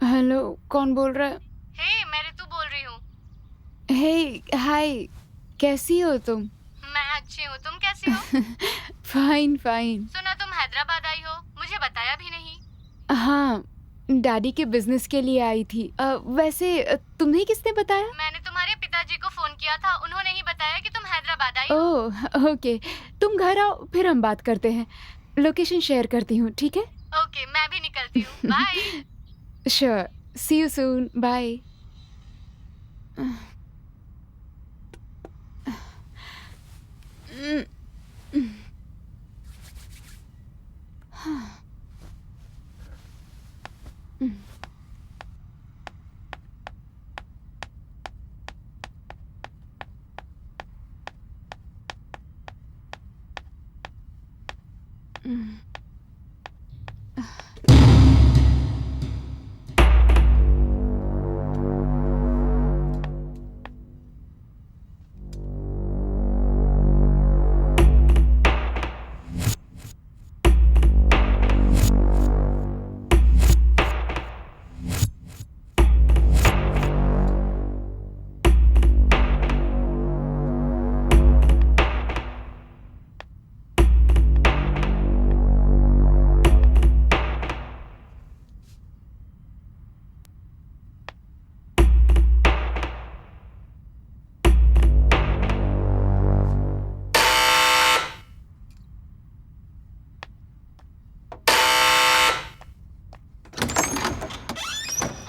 Hello, कौन बोल रहा है? हे, मैं ऋतु बोल रही हूँ। हे, हाय, कैसी हो तुम? मैं अच्छी हूँ, तुम कैसी हो? Fine fine. सुना तुम हैदराबाद आई हो, मुझे बताया भी नहीं। हाँ, डैडी के बिजनेस के लिए आई थी। वैसे तुम्हें किसने बताया? मैंने तुम्हारे पिताजी को फोन किया था, उन्होंने ही बताया कि तुम हैदराबाद आई हो। ओह, ओके। तुम घर आओ, फिर हम बात करते हैं। लोकेशन शेयर करती हूँ, ठीक है? ओके, मैं भी निकलती हूँ, bye. Sure, see you soon, bye.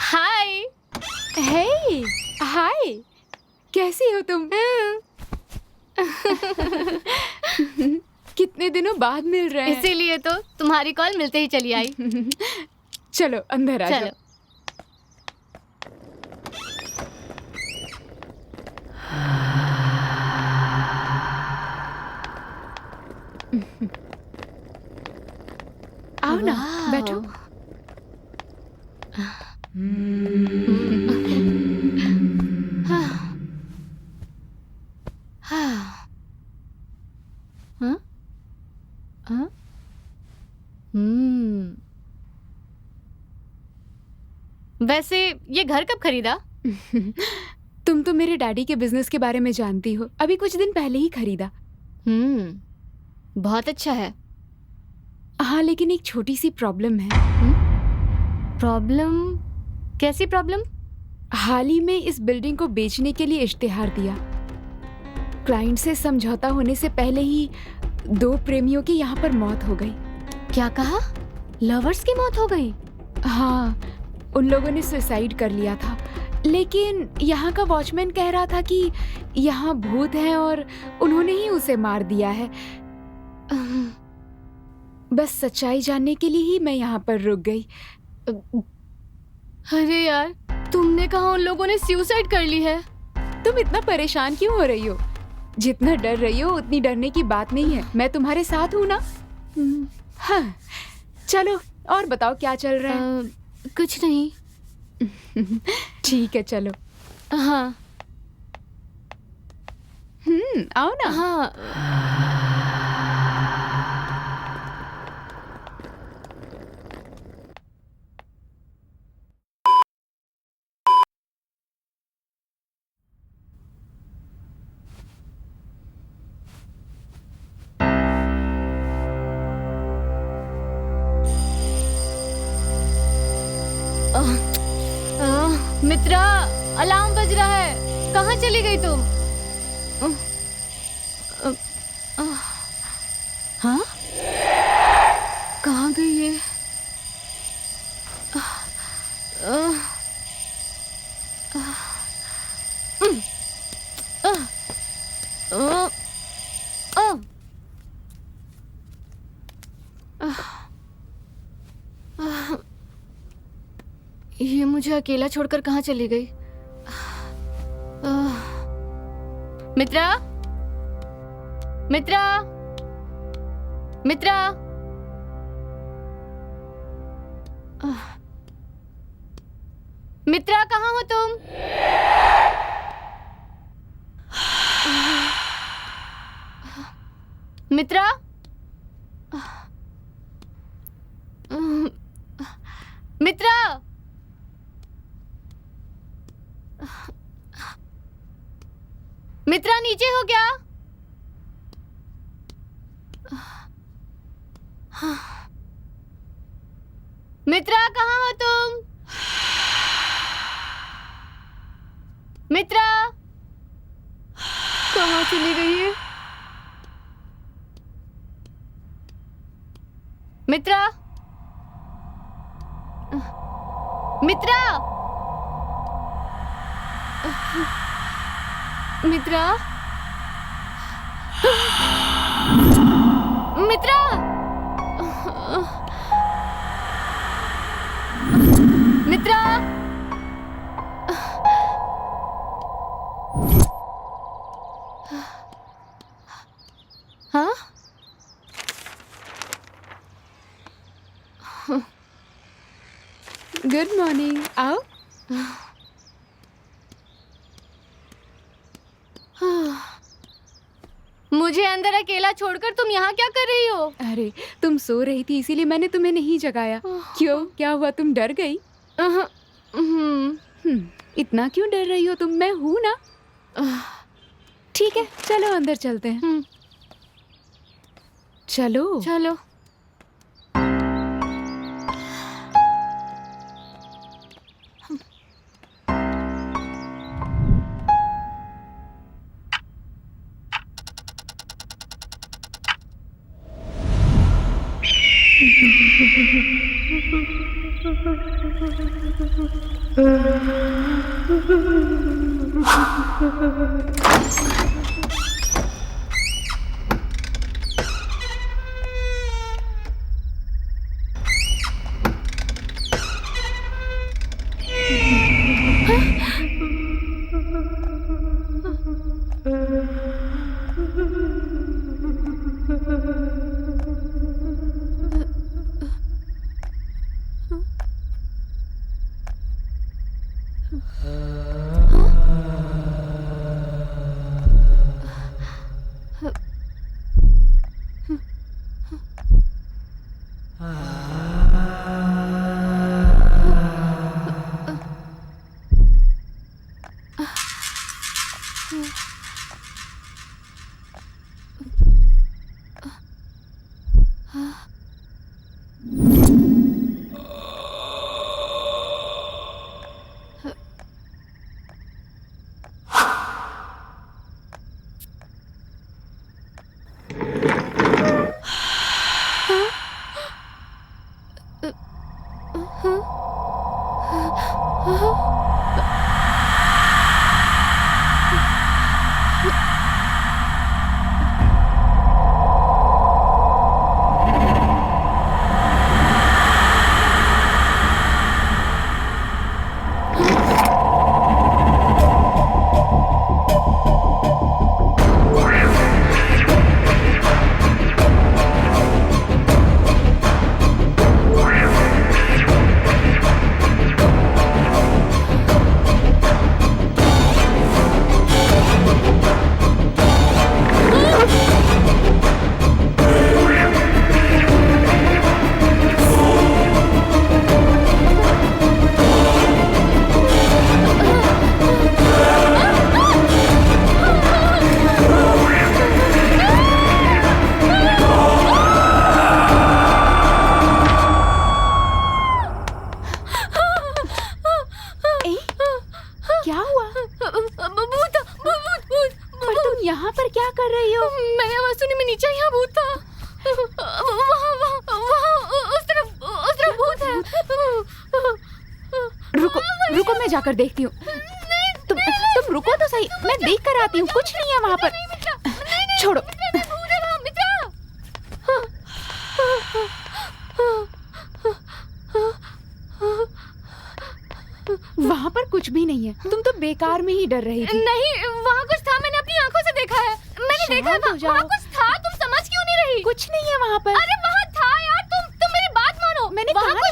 Hi. Hey, hi, कैसी हो तुम? कितने दिनों बाद मिल रहे हैं। इसीलिए तो तुम्हारी कॉल मिलते ही चली आई। चलो अंदर आ चलो। जाओ। आओ ना, बैठो। हाँ? हाँ? वैसे ये घर कब खरीदा? तुम तो मेरे डैडी के बिजनेस के बारे में जानती हो, अभी कुछ दिन पहले ही खरीदा। बहुत अच्छा है। हाँ, लेकिन एक छोटी सी प्रॉब्लम है। प्रॉब्लम? कैसी प्रॉब्लम? हाल ही में इस बिल्डिंग को बेचने के लिए इश्तिहार दिया। क्लाइंट से समझौता होने से पहले ही 2 प्रेमियों की यहाँ पर मौत हो गई। क्या कहा? लवर्स की मौत हो गई? हाँ, उन लोगों ने सुसाइड कर लिया था, लेकिन यहाँ का वॉचमैन कह रहा था कि यहाँ भूत है और उन्होंने ही उसे मार दिया है। बस सच्चाई जानने के लिए ही मैं यहाँ पर रुक गई। अरे यार, तुमने कहा उन लोगों ने सुसाइड कर ली है? तुम इतना परेशान क्यों हो रही हो? जितना डर रही हो उतनी डरने की बात नहीं है, मैं तुम्हारे साथ हूँ ना। हाँ, चलो और बताओ क्या चल रहा है? कुछ नहीं। ठीक है, चलो। हाँ। आओ ना। हाँ। मित्रा, अलार्म बज रहा है। कहाँ चली गई तुम? हाँ? कहाँ गई ये? ये मुझे अकेला छोड़कर कहाँ चली गई? मित्रा, मित्रा, मित्रा, मित्रा, कहाँ हो तुम? मित्रा, मित्रा, मित्रा, नीचे हो क्या? मित्रा, कहाँ हो तुम? मित्रा, कहाँ चली गई है? मित्रा, मित्रा, मित्रा, मित्रा, मित्रा, हाँ? गुड मॉर्निंग, आओ। मुझे अंदर अकेला छोड़कर तुम यहाँ क्या कर रही हो? अरे, तुम सो रही थी इसीलिए मैंने तुम्हें नहीं जगाया। क्यों, क्या हुआ, तुम डर गई? इतना क्यों डर रही हो तुम? मैं हूं ना। ठीक है, चलो अंदर चलते हैं। चलो चलो। मैं जाकर देखती हूँ। तुम रुको तो सही, मैं देख कर आती हूँ। कुछ नहीं है वहाँ पर। छोड़ो। वहाँ पर कुछ भी नहीं है। तुम तो बेकार में ही डर रही थी। नहीं, वहाँ कुछ था, मैंने अपनी आंखों से देखा है। मैंने देखा शांत हो जाओ। वहाँ कुछ था, तुम समझ क्यों नहीं रही? कुछ नहीं है वहाँ पर। अरे वहाँ था यार, तुम मेरी बात मानो। मैंने वहाँ कहा